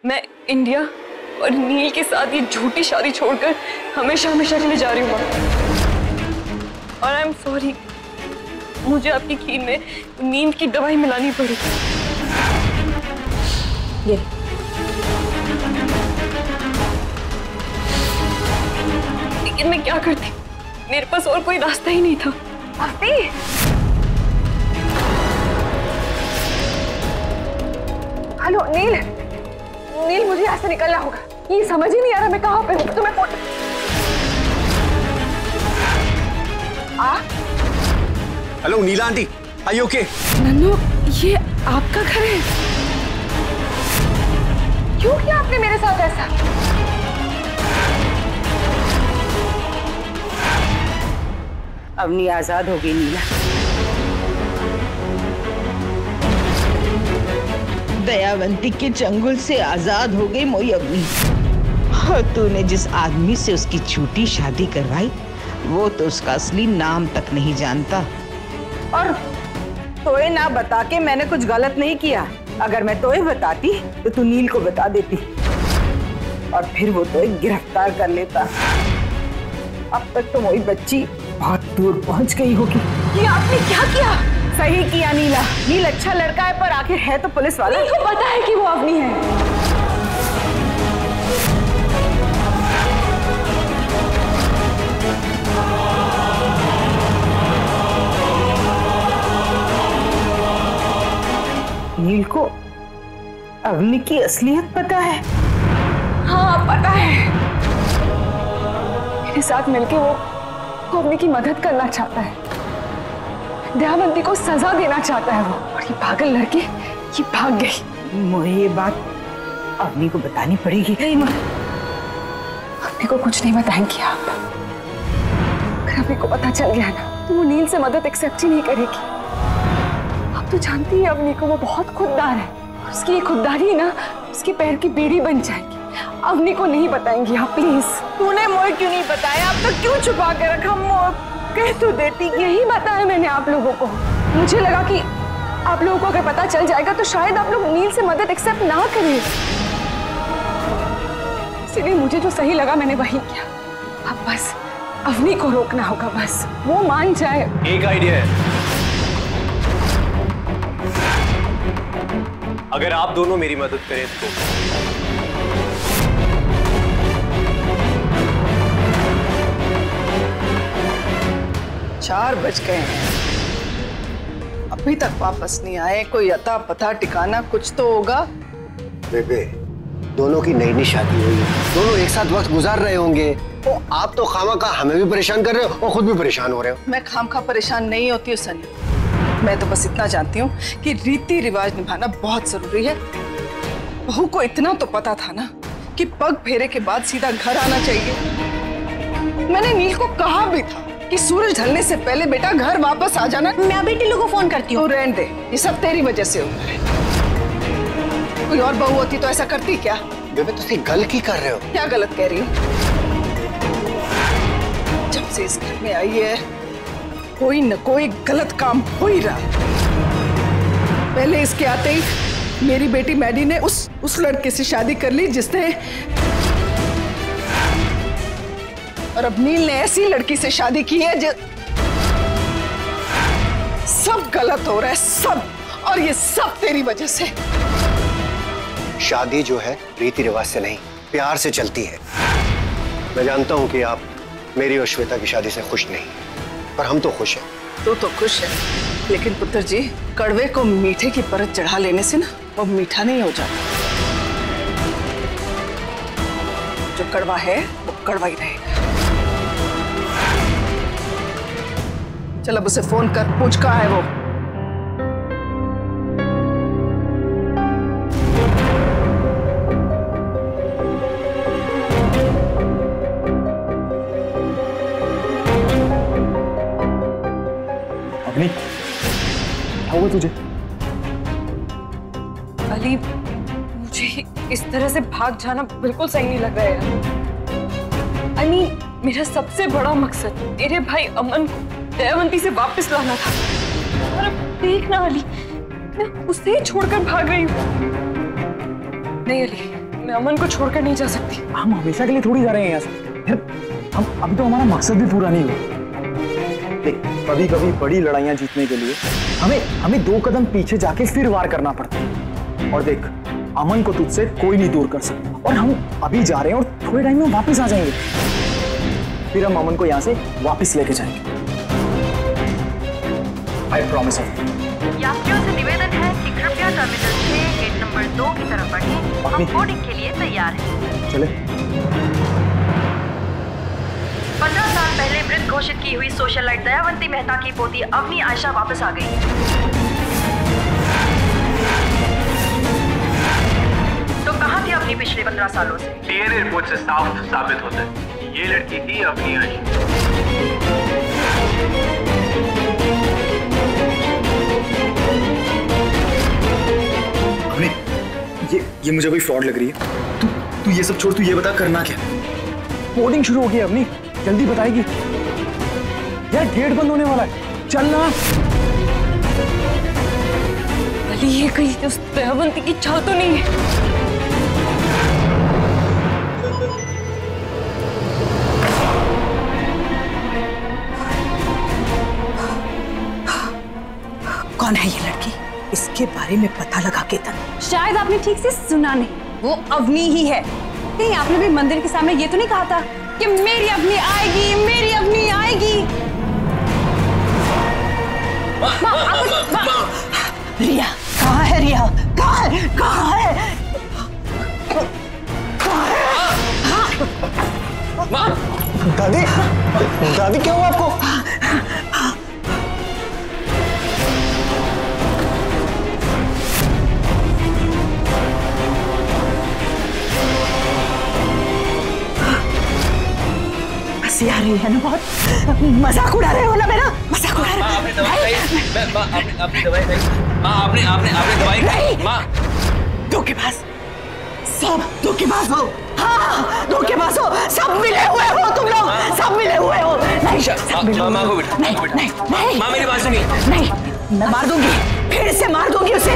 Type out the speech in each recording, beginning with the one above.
मैं इंडिया और नील के साथ ये झूठी शादी छोड़कर हमेशा हमेशा के लिए जा रही हूँ। और आई एम सॉरी, मुझे आपकी खीर में नींद की दवाई मिलानी पड़ी। ये लेकिन मैं क्या करती, मेरे पास और कोई रास्ता ही नहीं था। हेलो नील, नील मुझे यहाँ से निकलना होगा। ये समझ ही नहीं आ रहा मैं कहाँ पे हूँ। तुम्हें hello Neela aunty, are you okay? Nannu, ये आपका घर है? क्यों किया आपने मेरे साथ ऐसा? अवनी आजाद हो गई नीला। दयावंती के चंगुल से आजाद हो गई मोई अवनी। और तूने जिस आदमी से उसकी झूठी शादी करवाई वो तो उसका असली नाम तक नहीं जानता। और तोए ना बता के मैंने कुछ गलत नहीं किया। अगर मैं तोए बताती तो तू नील को बता देती और फिर वो तोए गिरफ्तार कर लेता। अब तक तो मोई बच्ची बहुत दूर पहुंच गई होगी। ये आपने क्या किया? सही किया नीला। नील अच्छा लड़का है पर आखिर है तो पुलिस वाला। नील को पता है कि वो अवनी है। नील को अवनी की असलियत पता है? हाँ पता है। मेरे साथ मिलके वो अवनी की मदद करना चाहता है। दयावंती को सजा देना चाहता है वो। और ये पागल लड़की ये भाग गई। मुझे ये बात अवनी को बतानी पड़ेगी। नहीं माँ, अवनी को कुछ नहीं बताएंगे आप। अगर अवनी को पता चल गया ना तो वो नील से मदद एक्सेप्ट ही नहीं करेगी। आप तो जानती है अवनी को, वो बहुत खुददार है। और उसकी ये खुददारी है ना उसके पैर की बेड़ी बन जाएगी। अवनी को नहीं बताएंगी आप प्लीज। तूने मोए क्यों नहीं बताया? अब तक क्यों छुपा के रखा? कह तो देती। यही बताया मैंने आप लोगों को। मुझे लगा कि आप लोगों को अगर पता चल जाएगा तो शायद आप लोग नील से मदद एक्सेप्ट ना करें। इसलिए मुझे जो सही लगा मैंने वही किया। अब बस अवनी को रोकना होगा, बस वो मान जाए। एक आइडिया है, अगर आप दोनों मेरी मदद करें तो। 4 बज गए हैं, अभी तक वापस नहीं आए। कोई अता पता ठिकाना कुछ तो होगा। बेबे, दोनों की नई नई शादी हुई है, दोनों एक साथ वक्त गुजार रहे होंगे। तो आप तो खामखा हमें भी परेशान कर रहे हो और खुद भी परेशान हो रहे हो। मैं खामखा परेशान नहीं होती हूँ सनी। मैं तो बस इतना जानती हूँ कि रीति रिवाज निभाना बहुत जरूरी है। बहू को इतना तो पता था ना कि पग फेरे के बाद सीधा घर आना चाहिए। मैंने नील को कहा भी था कि सूरज ढलने से पहले बेटा घर वापस आ जाना। मैं अभी टिल्लू को फोन करती हूँ। रहने दे, ये सब तेरी वजह से होता है। कोई और बहू होती तो ऐसा करती क्या? बेबे तुम गलत की कर रहे हो। क्या गलत कह रही हूँ? जब से इस घर में आई है कोई न कोई गलत काम हो ही रहा। पहले इसके आते ही मेरी बेटी मैडी ने उस लड़के से शादी कर ली जिसने, और अब नील ने ऐसी लड़की से शादी की है जो सब गलत हो रहा है, सब। और ये सब तेरी वजह से। शादी जो है रीति रिवाज से नहीं प्यार से चलती है। मैं जानता हूँ कि आप मेरी और श्वेता की शादी से खुश नहीं, पर हम तो खुश हैं। तू तो खुश है, लेकिन पुत्र जी कड़वे को मीठे की परत चढ़ा लेने से ना वो मीठा नहीं हो जाता। जो कड़वा है वो कड़वा ही रहेगा। चल अब उसे फोन कर, पूछ कहाँ है वो। अवनी, क्या हुआ तुझे? अली, मुझे इस तरह से भाग जाना बिल्कुल सही नहीं लग रहा है। अली, मेरा सबसे बड़ा मकसद तेरे भाई अमन को दयावंती से वापस लाना था। और अब देखना अली, मैं उसे छोड़कर भाग रही हूँ। नहीं अली, मैं अमन को छोड़कर नहीं जा सकती। हम हमेशा के लिए थोड़ी जा रहे हैं यहाँ से। फिर हम अभी तो हमारा मकसद भी पूरा नहीं हुआ। देख, कभी कभी बड़ी लड़ाइयाँ जीतने के लिए हमें 2 कदम पीछे जाके फिर वार करना पड़ता है। और देख, अमन को तुझसे कोई नहीं दूर कर सकता। और हम अभी जा रहे हैं और थोड़े टाइम में वापस आ जाएंगे। फिर हम अमन को यहाँ से वापस लेके जाएंगे। I promise. यात्रियों से निवेदन है कि कृपया टर्मिनल 6 गेट नंबर 2 की तरफ बढ़ें। हम बोर्डिंग के लिए तैयार हैं। चले। 15 साल पहले मृत घोषित की हुई सोशलाइट दयावंती मेहता की पोती अवनी आयशा वापस आ गई है। तो कहाँ थी अवनी पिछले 15 सालों से? डीएनए रिपोर्ट से साफ साबित होता है ये लड़की थी अवनी आयशा। ये मुझे कोई फ्रॉड लग रही है। तू ये सब छोड़, तू ये बता करना क्या? बोर्डिंग शुरू हो गई अपनी, जल्दी बताएगी यार, गेट बंद होने वाला है। चल ना। अली ये कहीं उस दयावंती की चाल तो नहीं है? कौन है ये लड़की? इसके बारे में पता लगा के तन। शायद आपने ठीक से सुना नहीं, वो अवनी ही है। कहीं आपने भी मंदिर के सामने ये तो नहीं कहा था कि मेरी अवनी आएगी, मेरी अवनी आएगी? रिया कहाँ है? रिया कहाँ है? कहाँ है? दादी, दादी क्या हुआ आपको? हंसी आ रही है ना बहुत? मजाक उड़ा रहे हो ना मेरा? मजाक उड़ा रहे हो? आपने दवाई खाई? माँ, धोखेबाज, सब धोखेबाज हो। हाँ, धोखेबाज हो, सब मिले हुए हो तुम लोग, सब मिले हुए हो। नहीं, सब मिले हुए हो। माँ को बिठा, नहीं, नहीं, नहीं, माँ मेरी बात सुनिए। नहीं, मैं मार दूंगी, फिर से मार दूंगी उसे,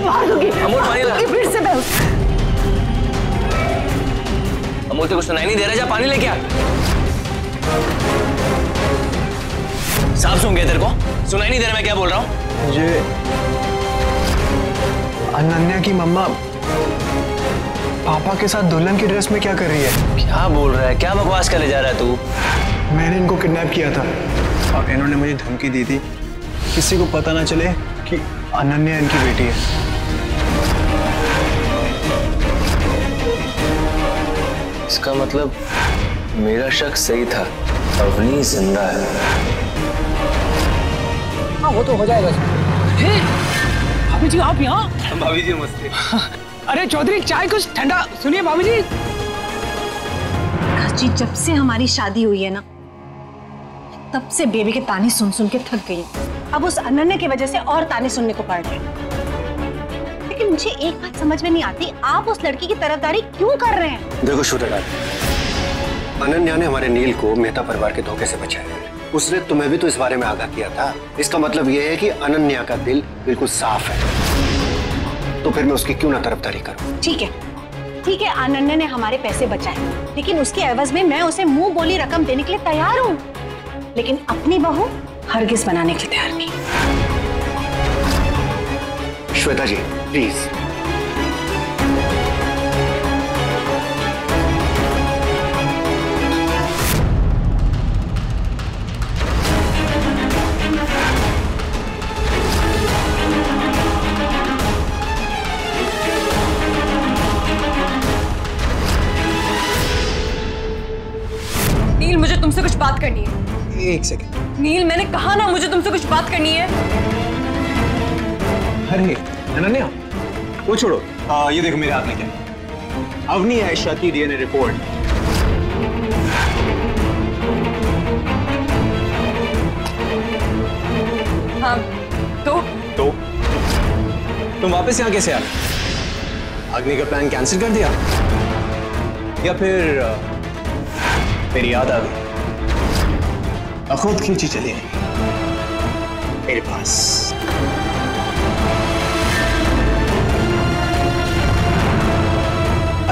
मार दूंगी, फिर से मैं उसे। अमूल से कुछ सुनाई नहीं दे रहा, जा पानी लेके आ। साफ सुन गया तेरे को? सुनाई नहीं दे रहा मैं क्या बोल रहा हूँ? ये अनन्या की मम्मा पापा के साथ दुल्हन की ड्रेस में क्या कर रही है? क्या बोल रहा है? क्या बकवास करे जा रहा है तू? मैंने इनको किडनैप किया था और इन्होंने मुझे धमकी दी थी किसी को पता ना चले कि अनन्या इनकी बेटी है। इसका मतलब मेरा शक सही था, अवनी जिंदा है। हाँ वो तो हो जाएगा। भाभी जी आप यहाँ? भाभी जी नमस्ते। अरे चौधरी चाय कुछ ठंडा। सुनिए भाभी जी, जी जब से हमारी शादी हुई है ना, तब से बेबी के ताने सुन सुन के थक गई। अब उस अनन्या की वजह से और ताने सुनने को पड़ रहे हैं। लेकिन मुझे एक बात समझ में नहीं आती, आप उस लड़की की तरफदारी क्यों कर रहे हैं? देखो श्वेता, अनन्या ने हमारे नील को मेहता परिवार के धोखे से बचाया। उसने तुम्हें भी तो इस बारे में आगाह किया था। इसका मतलब यह है कि अनन्या का दिल बिल्कुल साफ है, तो फिर मैं उसकी क्यों ना तरफदारी करूं? ठीक है, ठीक है, अनन्या ने हमारे पैसे बचाए, लेकिन उसके एवज में मैं उसे मुंह बोली रकम देने के लिए तैयार हूँ, लेकिन अपनी बहू हरगिज बनाने के लिए तैयार नहीं। श्वेता जी प्लीज। नील मुझे तुमसे कुछ बात करनी है। एक सेकंड। नील मैंने कहा ना मुझे तुमसे कुछ बात करनी है। अरे अनन्या वो छोड़ो, ये देखो मेरे हाथ में क्या है। अवनी आयशा की डीएनए रिपोर्ट। हाँ तो तुम वापस यहाँ कैसे आ गए? अग्नि का प्लान कैंसिल कर दिया या फिर मेरी याद आ गई? खुद खींची चली मेरे पास।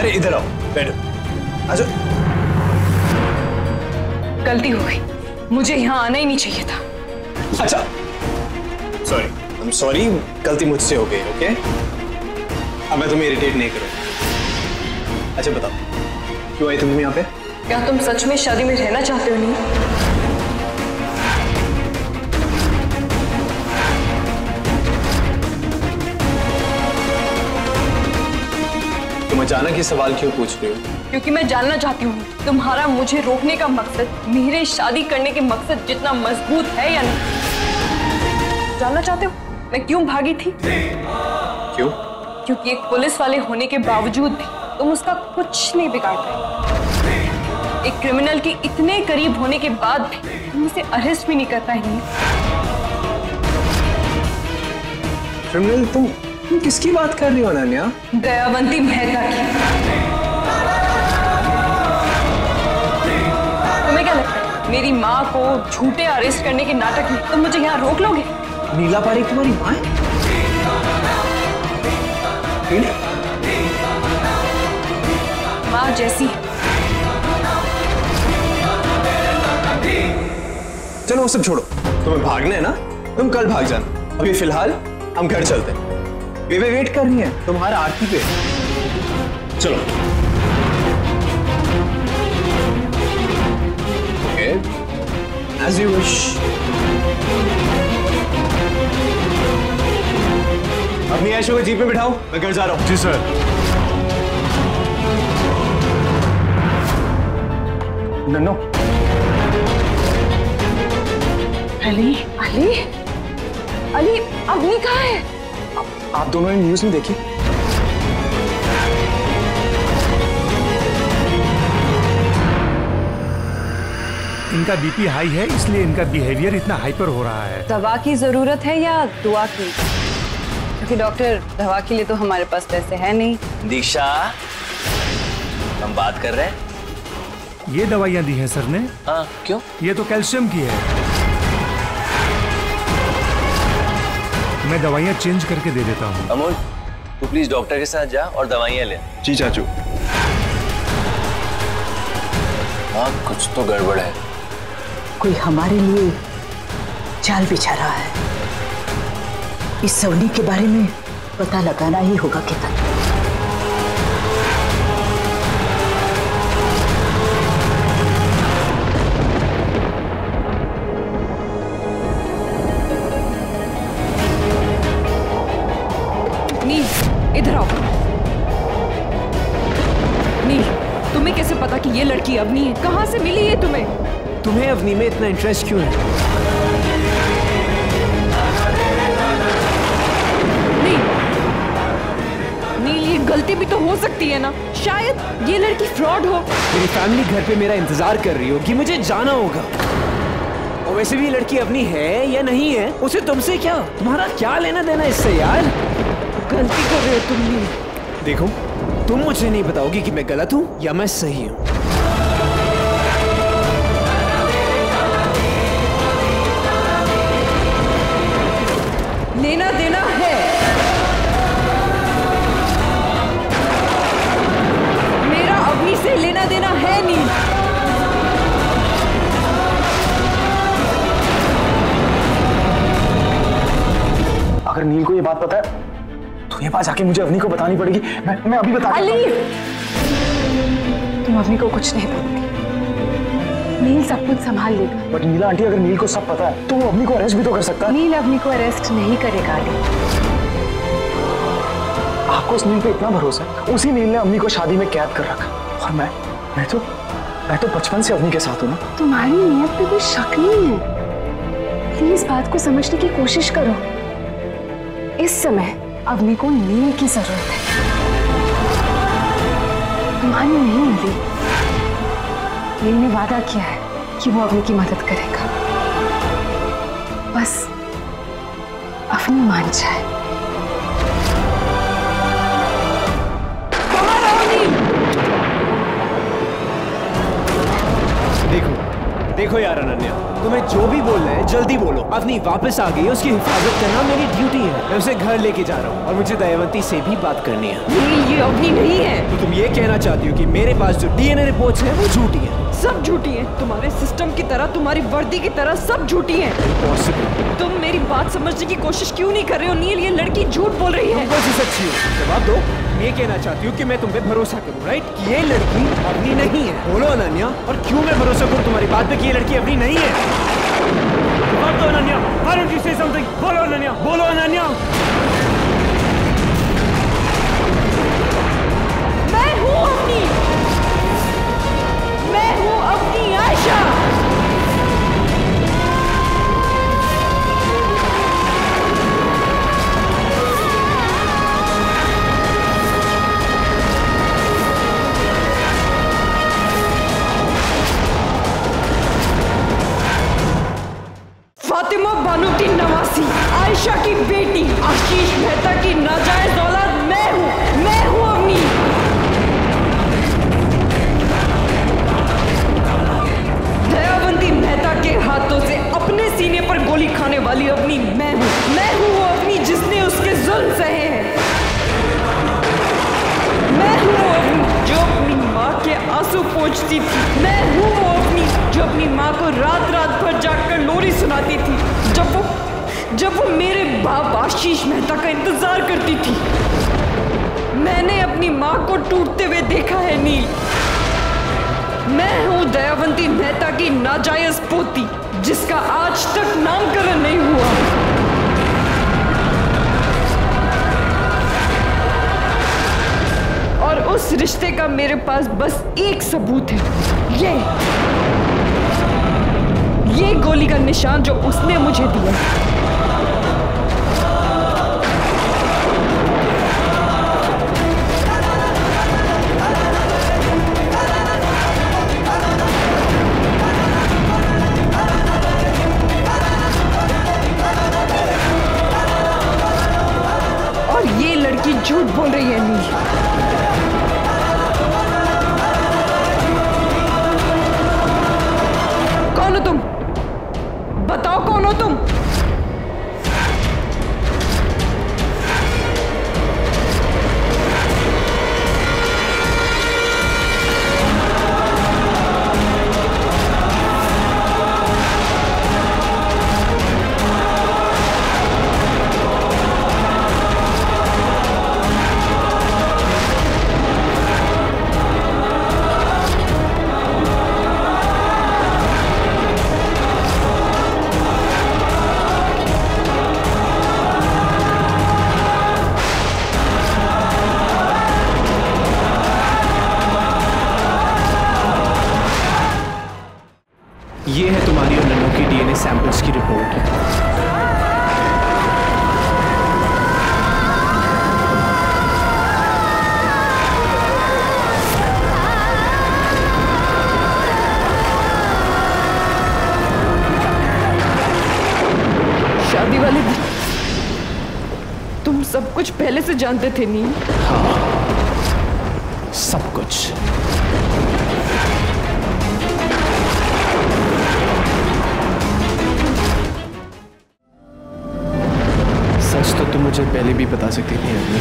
अरे इधर आओ, बैठो, आ जाओ। गलती हो गई, मुझे यहाँ आना ही नहीं चाहिए था। अच्छा, सॉरी, आई एम सॉरी, गलती मुझसे हो गई। ओके, अब मैं तुम्हें इरिटेट नहीं करूँगा। अच्छा बताओ, क्यों आई तुम यहाँ पे? क्या तुम सच में शादी में रहना चाहते हो? नहीं, तुम अचानक ये सवाल क्यों पूछ रही हो? क्योंकि मैं जानना चाहती हूँ तुम्हारा मुझे रोकने का मकसद मेरे शादी करने के मकसद जितना मजबूत है या नहीं। जानना चाहते हो मैं क्यों भागी थी? क्यों? क्योंकि एक पुलिस वाले होने के बावजूद भी तुम उसका कुछ नहीं बिगाड़ पाए। एक क्रिमिनल के इतने करीब होने के बाद भी तुम उसे अरेस्ट भी नहीं कर पाएंगे। क्रिमिनल? तुम किसकी बात कर रही हो अनन्या? दयावंती मेहता की। तुम्हें क्या लगता है मेरी माँ को झूठे अरेस्ट करने के नाटक में तुम मुझे यहाँ रोक लोगे? नीला पारेख तुम्हारी माँ है? माँ जैसी। चलो वो सब छोड़ो, तुम्हें भागना है ना, तुम कल भाग जाना। अभी फिलहाल हम घर चलते हैं। बेबे वेट कर रही है तुम्हारा आरती पे। चलो। Okay, as you wish. अपनी ऐशो को जीप में बिठाओ, मैं घर जा रहा हूँ। जी सर। नन्नो। अली, अली, अली, अवनी कहाँ है? आप दोनों ने न्यूज़ नहीं देखी? इनका बीपी हाई है, इसलिए इनका बिहेवियर इतना हाइपर हो रहा है। दवा की जरूरत है या दुआ की? क्योंकि डॉक्टर दवा के लिए तो हमारे पास पैसे है नहीं। दीक्षा, हम बात कर रहे हैं। ये दवाइयाँ दी हैं सर ने। हाँ, क्यों? ये तो कैल्शियम की है। मैं दवाइयाँ चेंज करके दे देता हूँ। अमोल, तू प्लीज डॉक्टर के साथ जा और दवाइयाँ ले। जी चाचू। हाँ, कुछ तो गड़बड़ है। कोई हमारे लिए जाल बिछा रहा है। इस सवनी के बारे में पता लगाना ही होगा केतन। नील, इधर आओ। नील, तुम्हें कैसे पता कि ये लड़की अवनी है? कहाँ से मिली ये तुम्हें? तुम्हें अवनी में इतना इंटरेस्ट क्यों है? नील, ये गलती भी तो हो सकती है ना। शायद ये लड़की फ्रॉड हो। मेरी फैमिली घर पे मेरा इंतजार कर रही होगी, मुझे जाना होगा। और वैसे भी ये लड़की अपनी है या नहीं है, उसे तुमसे क्या, तुम्हारा क्या लेना देना इससे यार? गलती कर रहे हो तुम। नील, देखो, तुम मुझे नहीं बताओगी कि मैं गलत हूँ या मैं सही हूँ। लेना देना है। मेरा अवनी से लेना देना है। नील, अगर नील को ये बात पता है तो ये बात जाके मुझे अवनी को बतानी पड़ेगी। मैं अभी बता। अली, तुम अवनी को कुछ नहीं बताओगे। नील सब कुछ संभाल लेगा। बट नीला आंटी, अगर नील को सब पता है तो वो अवनी को अरेस्ट भी तो कर सकता है। नील अवनी को अरेस्ट नहीं करेगा। अली, आपको उस नील पे इतना भरोसा है? उसी नील ने अवनी को शादी में कैद कर रखा। और मैं तो बचपन से अवनी के साथ हूँ ना। तुम्हारी नीयत पे कोई शक नहीं है। प्लीज बात को समझने की कोशिश करो। इस समय अवनी को नील की जरूरत है, तुम्हारी नहीं मिली। नील ने वादा किया है कि वो अवनी की मदद करेगा। बस अवनी मान जाए। देखो देखो यार अनन्या, तुम्हें जो भी बोलना है जल्दी बोलो। अपनी वापस आ गई, उसकी हिफाजत करना मेरी ड्यूटी है। मैं उसे घर लेके जा रहा हूँ और मुझे दयावंती से भी बात करनी है। ये अवनी नहीं है। तो तुम ये कहना चाहती हो कि मेरे पास जो डीएनए रिपोर्ट्स हैं वो झूठी हैं? सब झूठी हैं। तुम्हारे सिस्टम की तरह, तुम्हारी वर्दी की तरह सब झूठी हैं। Impossible। तुम मेरी बात समझने की कोशिश क्यों नहीं कर रहे हो नील? ये लड़की झूठ बोल रही है। कौन सी सच्ची हो? जवाब दो। ये कहना चाहती हूँ कि मैं तुम पे भरोसा करूँ, राइट? कि ये लड़की अवनी नहीं है। बोलो अनन्या, और क्यों मैं भरोसा करूँ तुम्हारी बात पे कि ये लड़की अवनी नहीं है? जवाब दो Ananya. Why don't you say something? बोलो अनन्या, बोलो अनन्या। मैं हूँ अवनी, मैं हूँ अवनी आयशा। फातिमा बानो की नवासी, आयशा की बेटी, आशीष मेहता की नाजायज औलाद मैं हूँ अवनी। दयावंती मेहता के हाथों से अपने सीने पर गोली खाने वाली अवनी मैं हूँ वो अवनी जिसने उसके जुल्म सहे हैं। मैं हूँ वो अवनी जो अपनी माँ के आंसू पोंछती थी। मैं हूँ वो अवनी जो अपनी माँ को रात रात भर जागकर लोरी सुनाती थी जब वो मेरे बाप आशीष मेहता का इंतजार करती थी। मैंने अपनी माँ को टूटते हुए देखा है नील। मैं हूँ दयावंती मेहता की नाजायज पोती जिसका आज तक नामकरण नहीं हुआ। और उस रिश्ते का मेरे पास बस एक सबूत है, ये गोली का निशान जो उसने मुझे दिया। और ये लड़की झूठ बोल रही है नील। कौन हो तुम? बताओ कौन हो तुम? ये है तुम्हारी और नन्नू की डीएनए सैंपल्स की रिपोर्ट। शादी वाले दिन तुम सब कुछ पहले से जानते थे नील? हाँ, सब कुछ। सच तो तुम मुझे पहले भी बता सकती थी अवनी।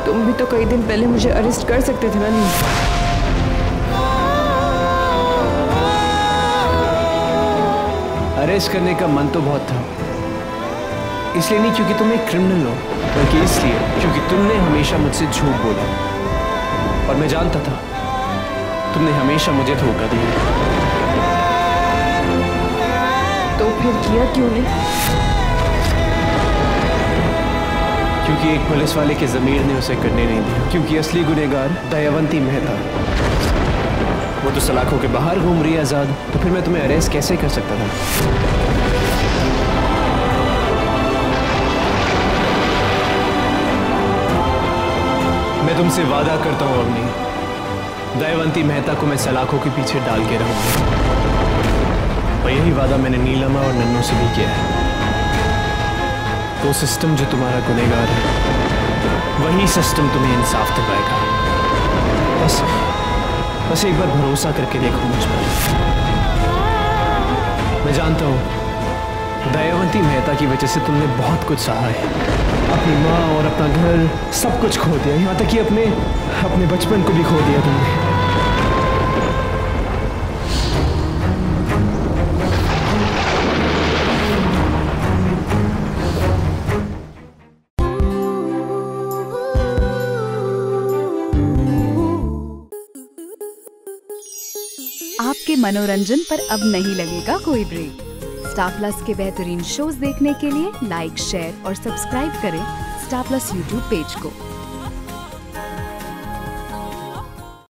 तुम भी तो कई दिन पहले मुझे अरेस्ट कर सकते थे ना नील? अरेस्ट करने का मन तो बहुत था, इसलिए नहीं क्योंकि तुम एक क्रिमिनल हो, बल्कि इसलिए क्योंकि तुमने हमेशा मुझसे झूठ बोला और मैं जानता था तुमने हमेशा मुझे धोखा दिया। तो फिर किया क्यों नहीं? क्योंकि एक पुलिस वाले के ज़मीर ने उसे करने नहीं दिया। क्योंकि असली गुनहगार दयावंती मेहता, वो तो सलाखों के बाहर घूम रही है आज़ाद, तो फिर मैं तुम्हें अरेस्ट कैसे कर सकता था? मैं तुमसे वादा करता हूँ अवनी, दयावंती मेहता को मैं सलाखों के पीछे डाल के रहूंगा। और यही वादा मैंने नीलमा और नन्नू से भी किया है। वो सिस्टम जो तुम्हारा गुनहगार है वही सिस्टम तुम्हें इंसाफ दिलाएगा। बस एक बार भरोसा करके देखो मुझ पर। मैं जानता हूँ दयावंती मेहता की वजह से तुमने बहुत कुछ सहा है। अपनी माँ और अपना घर सब कुछ खो दिया, यहाँ तक कि अपने बचपन को भी खो दिया तुमने। आपके मनोरंजन पर अब नहीं लगेगा कोई ब्रेक। स्टार प्लस के बेहतरीन शोज देखने के लिए लाइक, शेयर और सब्सक्राइब करें स्टार प्लस यूट्यूब पेज को।